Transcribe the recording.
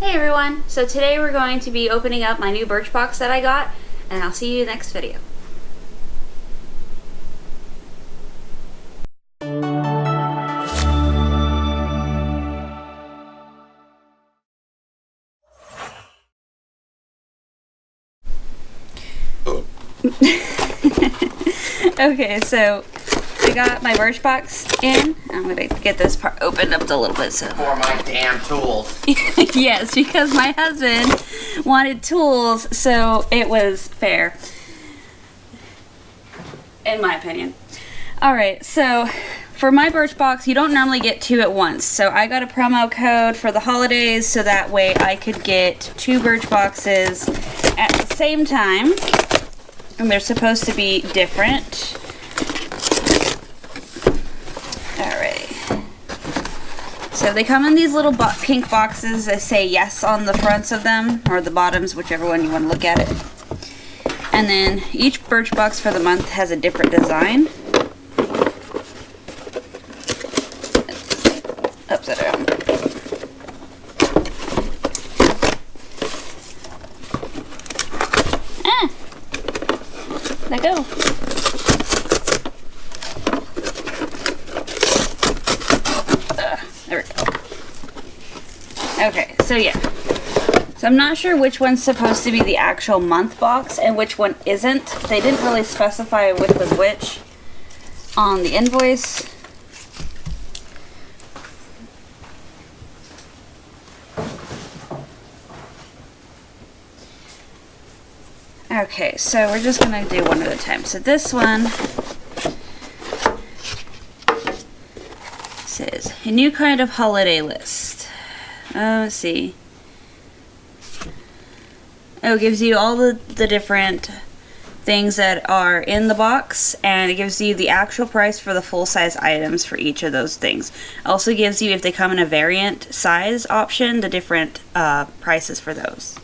Hey everyone! So today we're going to be opening up my new BirchBox that I got, and I'll see you next video. Okay, so I got my BirchBox in. I'm gonna get this part opened up a little bit so. For my damn tools. Yes, because my husband wanted tools, so it was fair. In my opinion. Alright, so for my BirchBox, you don't normally get two at once. So I got a promo code for the holidays so that way I could get two BirchBoxes at the same time. And they're supposed to be different. Alright. So they come in these little pink boxes that say yes on the fronts of them, or the bottoms, whichever one you want to look at it. And then each BirchBox for the month has a different design. Upside down. Let go. There we go. Okay, so yeah. So I'm not sure which one's supposed to be the actual month box and which one isn't. They didn't really specify which was which on the invoice. Okay, so we're just going to do one at a time. So this one says, a new kind of holiday list. Let's see. Oh, it gives you all the different things that are in the box, and it gives you the actual price for the full-size items for each of those things. Also gives you, if they come in a variant size option, the different prices for those.